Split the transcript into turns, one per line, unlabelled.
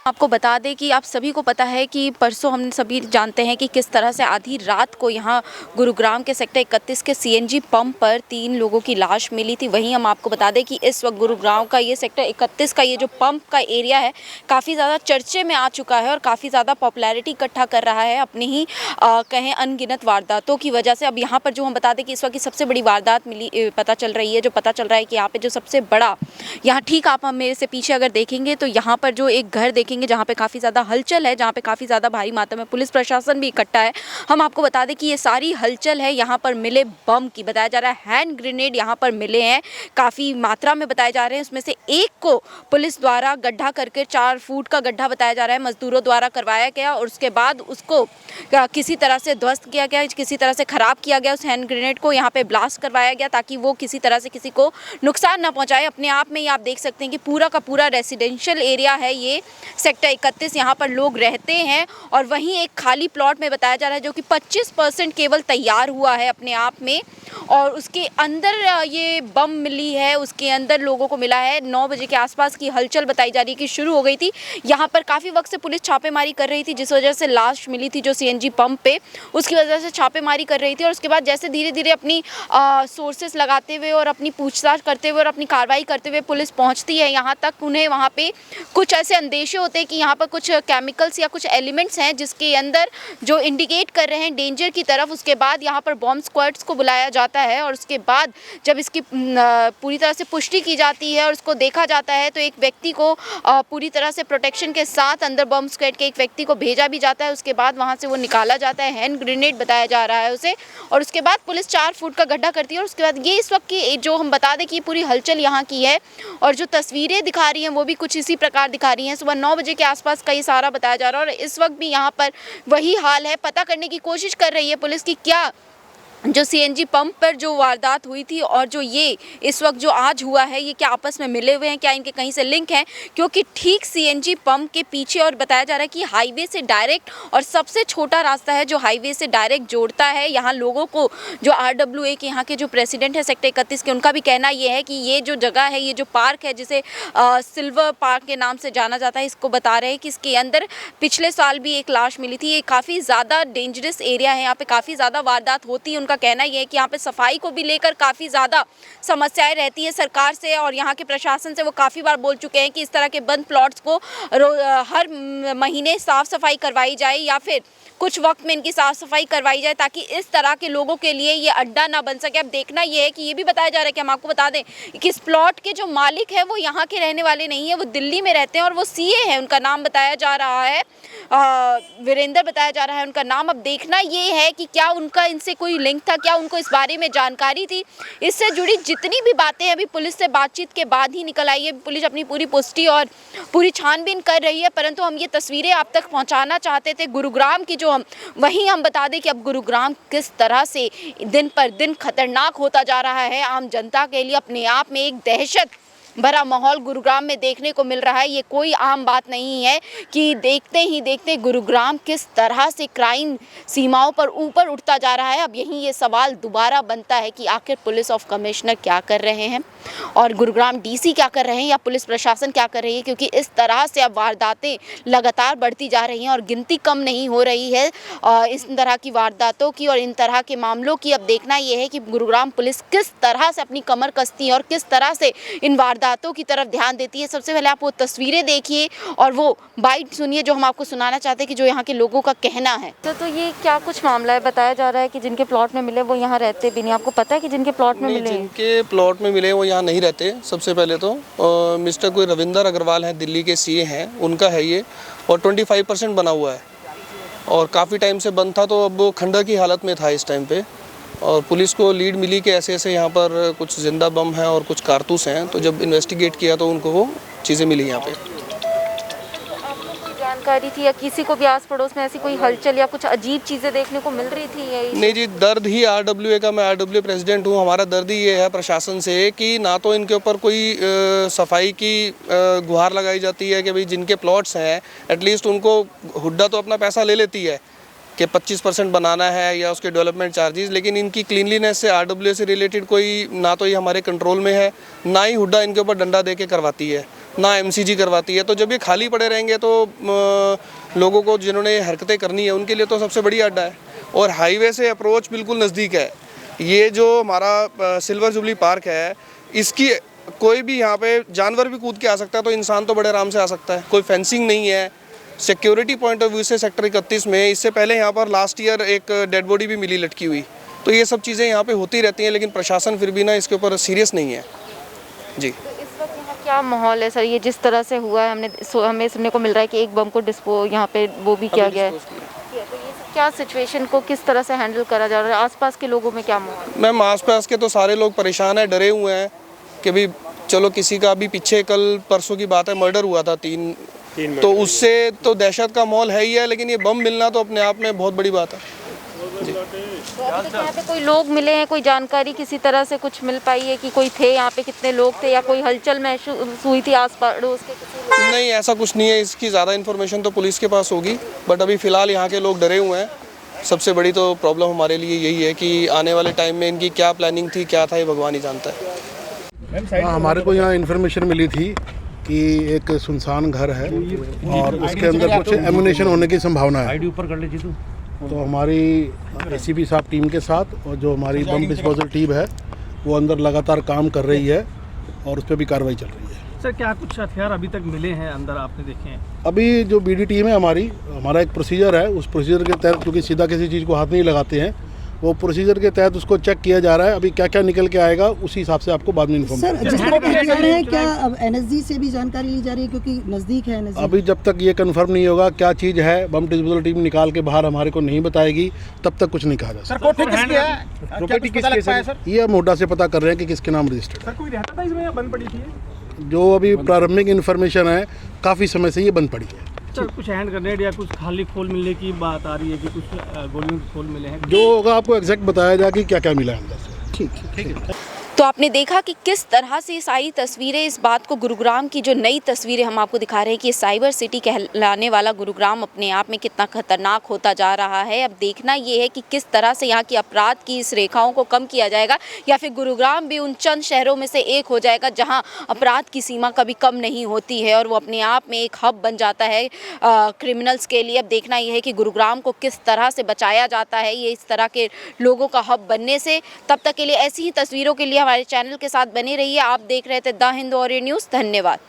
आपको बता दें कि आप सभी को पता है कि परसों हम सभी जानते हैं कि किस तरह से आधी रात को यहाँ गुरुग्राम के सेक्टर 31 के सीएनजी पंप पर 3 लोगों की लाश मिली थी। वहीं हम आपको बता दें कि इस वक्त गुरुग्राम का ये सेक्टर 31 का ये जो पंप का एरिया है काफ़ी ज़्यादा चर्चे में आ चुका है और काफ़ी ज़्यादा पॉपुलैरिटी इकट्ठा कर रहा है अपनी ही कहें अनगिनत वारदातों की वजह से। अब यहाँ पर जो हम बता दें कि इस वक्त की सबसे बड़ी वारदात मिली पता चल रही है, जो पता चल रहा है कि यहाँ पर जो सबसे बड़ा यहाँ ठीक आप मेरे से पीछे अगर देखेंगे तो यहाँ पर जो एक घर देखेंगे जहाँ पे काफ़ी ज़्यादा हलचल है, जहाँ पे काफ़ी ज़्यादा भारी मात्रा में पुलिस प्रशासन भी इकट्ठा है। हम आपको बता दें कि ये सारी हलचल है यहाँ पर मिले बम की, बताया जा रहा है हैंड ग्रेनेड यहाँ पर मिले हैं काफ़ी मात्रा में बताए जा रहे हैं। उसमें से एक को पुलिस द्वारा गड्ढा करके 4 फुट का गड्ढा बताया जा रहा है मजदूरों द्वारा करवाया गया और उसके बाद उसको किसी तरह से ध्वस्त किया गया, किसी तरह से ख़राब किया गया। उस हैंड ग्रेनेड को यहाँ पे ब्लास्ट करवाया गया ताकि वो किसी तरह से किसी को नुकसान ना पहुँचाए। अपने आप में ही आप देख सकते हैं कि पूरा का पूरा रेसिडेंशियल एरिया है ये सेक्टर 31, यहाँ पर लोग रहते हैं और वहीं एक खाली प्लॉट में बताया जा रहा है जो कि 25% केवल तैयार हुआ है अपने आप में और उसके अंदर ये बम मिली है, उसके अंदर लोगों को मिला है। 9 बजे के आसपास की हलचल बताई जा रही है कि शुरू हो गई थी। यहाँ पर काफ़ी वक्त से पुलिस छापेमारी कर रही थी, जिस वजह से लाश मिली थी जो सीएनजी पंप पे, उसकी वजह से छापेमारी कर रही थी और उसके बाद जैसे धीरे धीरे अपनी सोर्सेस लगाते हुए और अपनी पूछताछ करते हुए और अपनी कार्रवाई करते हुए पुलिस पहुँचती है यहाँ तक, उन्हें वहाँ पर कुछ ऐसे अंदेशे होते हैं कि यहाँ पर कुछ केमिकल्स या कुछ एलिमेंट्स हैं जिसके अंदर जो इंडिकेट कर रहे हैं डेंजर की तरफ। उसके बाद यहाँ पर बॉम्ब स्क्वाड्स को बुलाया जाता है और उसके बाद जब इसकी पूरी तरह से पुष्टि की जाती है और उसको देखा जाता है तो एक व्यक्ति को पूरी तरह से प्रोटेक्शन के साथ अंदर बॉम्ब स्क्वाड के एक व्यक्ति को भेजा भी जाता है। उसके बाद वहाँ से वो निकाला जाता है, हैंड ग्रेनेड बताया जा रहा है उसे, और उसके बाद पुलिस 4 फुट का गड्ढा करती है। और उसके बाद ये इस वक्त की जो हम बता दें कि पूरी हलचल यहाँ की है और जो तस्वीरें दिखा रही हैं वो भी कुछ इसी प्रकार दिखा रही हैं। सुबह 9 बजे के आसपास का ये सारा बताया जा रहा है और इस वक्त भी यहाँ पर वही हाल है। पता करने की कोशिश कर रही है पुलिस की क्या जो सीएनजी पंप पर जो वारदात हुई थी और जो ये इस वक्त जो आज हुआ है ये क्या आपस में मिले हुए हैं, क्या इनके कहीं से लिंक हैं, क्योंकि ठीक सीएनजी पंप के पीछे और बताया जा रहा है कि हाईवे से डायरेक्ट और सबसे छोटा रास्ता है जो हाईवे से डायरेक्ट जोड़ता है यहाँ लोगों को। जो RWA के यहाँ के जो प्रेसिडेंट है सेक्टर 31 के, उनका भी कहना ये है कि ये जो जगह है, ये जो पार्क है जिसे सिल्वर पार्क के नाम से जाना जाता है, इसको बता रहे हैं कि इसके अंदर पिछले साल भी एक लाश मिली थी। ये काफ़ी ज़्यादा डेंजरस एरिया है, यहाँ पे काफ़ी ज़्यादा वारदात होती है। का कहना यह है कि यहाँ पे सफाई को भी लेकर काफ़ी ज़्यादा समस्याएं रहती है सरकार से और यहाँ के प्रशासन से। वो काफ़ी बार बोल चुके हैं कि इस तरह के बंद प्लॉट्स को हर महीने साफ़ सफाई करवाई जाए या फिर कुछ वक्त में इनकी साफ़ सफाई करवाई जाए ताकि इस तरह के लोगों के लिए ये अड्डा ना बन सके। अब देखना ये है कि ये भी बताया जा रहा है कि हम आपको बता दें कि इस प्लॉट के जो मालिक है वो यहाँ के रहने वाले नहीं है, वो दिल्ली में रहते हैं और वो CA हैं। उनका नाम बताया जा रहा है वीरेंद्र बताया जा रहा है उनका नाम। अब देखना ये है कि क्या उनका इनसे कोई लिंक था, क्या उनको इस बारे में जानकारी थी। इससे जुड़ी जितनी भी बातें अभी पुलिस से बातचीत के बाद ही निकल आई है। पुलिस अपनी पूरी पुष्टि और पूरी छानबीन कर रही है, परंतु हम ये तस्वीरें आप तक पहुंचाना चाहते थे गुरुग्राम की। वहीं हम बता दें कि अब गुरुग्राम किस तरह से दिन पर दिन खतरनाक होता जा रहा है आम जनता के लिए। अपने आप में एक दहशत भरा माहौल गुरुग्राम में देखने को मिल रहा है। ये कोई आम बात नहीं है कि देखते ही देखते गुरुग्राम किस तरह से क्राइम सीमाओं पर ऊपर उठता जा रहा है। अब यहीं ये सवाल दोबारा बनता है कि आखिर पुलिस ऑफ कमिश्नर क्या कर रहे हैं और गुरुग्राम DC क्या कर रहे हैं या पुलिस प्रशासन क्या कर रही है, क्योंकि इस तरह से अब वारदातें लगातार बढ़ती जा रही हैं और गिनती कम नहीं हो रही है इस तरह की वारदातों की और इन तरह के मामलों की। अब देखना ये है कि गुरुग्राम पुलिस किस तरह से अपनी कमर कसती है और किस तरह से इन वारदातों की तरफ ध्यान देती है। सबसे पहले आप वो तस्वीरें देखिए और वो बाइट सुनिए जो हम आपको सुनाना चाहते हैं कि जो यहाँ के लोगों का कहना है। तो ये क्या कुछ मामला है? बताया जा रहा है कि जिनके प्लॉट में मिले वो यहाँ रहते भी नहीं। आपको पता है कि जिनके प्लॉट में मिले?
जिनके प्लॉट में मिले वो यहाँ नहीं रहते। सबसे पहले तो मिस्टर कोई रविंदर अग्रवाल हैं, दिल्ली के CA हैं, उनका है ये और 25% बना हुआ है और काफ़ी टाइम से बंद था, तो अब वो खंडर की हालत में था इस टाइम पे। और पुलिस को लीड मिली कि ऐसे ऐसे यहाँ पर कुछ जिंदा बम हैं और कुछ कारतूस हैं, तो जब इन्वेस्टिगेट किया तो उनको वो चीज़ें मिली यहाँ पे।
जानकारी थी या किसी को भी आस पड़ोस में ऐसी कोई हलचल या कुछ अजीब चीज़ें देखने को मिल रही थी या
नहीं जी, दर्द ही आरडब्ल्यूए का, मैं आरडब्ल्यू प्रेसिडेंट हूँ, हमारा दर्द ही ये है प्रशासन से कि ना तो इनके ऊपर कोई सफाई की गुहार लगाई जाती है कि भाई जिनके प्लॉट्स हैं एटलीस्ट उनको हुड्डा तो अपना पैसा ले लेती है कि 25% बनाना है या उसके डेवलपमेंट चार्जेस, लेकिन इनकी क्लीनलीनेस से आरडब्ल्यूए से रिलेटेड कोई ना तो ये हमारे कंट्रोल में है, ना ही हुड्डा इनके ऊपर डंडा दे के करवाती है, ना एमसीजी करवाती है। तो जब ये खाली पड़े रहेंगे तो लोगों को जिन्होंने हरकतें करनी है उनके लिए तो सबसे बड़ी अड्डा है और हाईवे से अप्रोच बिल्कुल नज़दीक है। ये जो हमारा सिल्वर जुबली पार्क है इसकी कोई भी यहाँ पे जानवर भी कूद के आ सकता है तो इंसान तो बड़े आराम से आ सकता है। कोई फेंसिंग नहीं है। सिक्योरिटी पॉइंट ऑफ व्यू से सेक्टर 31 में इससे पहले यहाँ पर लास्ट ईयर एक डेड बॉडी भी मिली लटकी हुई। तो ये सब चीज़ें यहाँ पे होती रहती हैं लेकिन प्रशासन फिर भी ना इसके ऊपर सीरियस नहीं है जी।
तो इस वक्त यहाँ क्या माहौल है सर? ये जिस तरह से हुआ है हमें सुनने को मिल रहा है कि एक बम को यहाँ पे वो भी किया गया है, तो ये सब क्या सिचुएशन को किस तरह से हैंडल करा जा रहा है? आसपास के लोगों में क्या माहौल?
मैम आसपास के तो सारे लोग परेशान हैं, डरे हुए हैं कि भाई चलो किसी का भी पीछे कल परसों की बात है मर्डर हुआ था तीन तो उससे तो दहशत का माहौल है ही है, लेकिन ये बम मिलना तो अपने आप में बहुत बड़ी बात है जी।
तो अभी तक यहाँ पे कोई लोग मिले हैं, कोई जानकारी किसी तरह से कुछ मिल पाई है कि कोई थे यहाँ पे, कितने लोग थे या कोई हलचल महसूस हुई थी आस पड़ोस के किसी लोग?
नहीं ऐसा कुछ नहीं है, इसकी ज़्यादा इन्फॉर्मेशन तो पुलिस के पास होगी बट अभी फ़िलहाल यहाँ के लोग डरे हुए हैं। सबसे बड़ी तो प्रॉब्लम हमारे लिए यही है कि आने वाले टाइम में इनकी क्या प्लानिंग थी, क्या था, ये भगवान ही जानता है।
हमारे को यहाँ इन्फॉर्मेशन मिली थी कि एक सुनसान घर है और उसके अंदर कुछ एमुनेशन होने की संभावना है। तो हमारी एसीपी साहब टीम के साथ और जो हमारी बम डिस्पोजल टीम है वो अंदर लगातार काम कर रही है और उस पर भी कार्रवाई चल रही है।
सर क्या कुछ हथियार अभी तक मिले हैं अंदर आपने देखे हैं?
अभी जो बीडी टीम है हमारा एक प्रोसीजर है, उस प्रोसीजर के तहत क्योंकि सीधा किसी चीज़ को हाथ नहीं लगाते हैं, वो प्रोसीजर के तहत उसको चेक किया जा रहा है। अभी क्या क्या निकल के आएगा उसी हिसाब से आपको बाद में इन्फॉर्म
सर जिस तरह कहा जा रहा है क्या अब एनएसजी से भी जानकारी ली जा रही है क्योंकि नज़दीक है एनएसजी?
अभी जब तक ये कंफर्म नहीं होगा क्या चीज़ है, बम डिस्पोजल टीम निकाल के बाहर हमारे को नहीं बताएगी तब तक कुछ नहीं कहा जा सकता। ये हम हुड्डा से पता कर रहे हैं कि किसके नाम रजिस्टर्ड है।
कोई रहता था इसमें या बंद पड़ी थी?
जो अभी प्रारंभिक इन्फॉर्मेशन है काफ़ी समय से ये बंद पड़ी है।
सर कुछ हैंड ग्रेनेड या कुछ खाली खोल मिलने की बात आ रही है कि कुछ गोलियों के खोल मिले हैं?
जो होगा आपको एग्जैक्ट बताया जाए कि क्या क्या मिला है अंदर से।
ठीक है।
तो आपने देखा कि किस तरह से ये सारी तस्वीरें इस बात को गुरुग्राम की जो नई तस्वीरें हम आपको दिखा रहे हैं कि साइबर सिटी कहलाने वाला गुरुग्राम अपने आप में कितना खतरनाक होता जा रहा है। अब देखना ये है कि किस तरह से यहाँ की अपराध की इस रेखाओं को कम किया जाएगा या फिर गुरुग्राम भी उन चंद शहरों में से एक हो जाएगा जहाँ अपराध की सीमा कभी कम नहीं होती है और वो अपने आप में एक हब बन जाता है क्रिमिनल्स के लिए। अब देखना ये है कि गुरुग्राम को किस तरह से बचाया जाता है ये इस तरह के लोगों का हब बनने से। तब तक के लिए ऐसी ही तस्वीरों के लिए हमारे चैनल के साथ बने रहिए। आप देख रहे थे द हिंदू वॉरियर न्यूज़। धन्यवाद।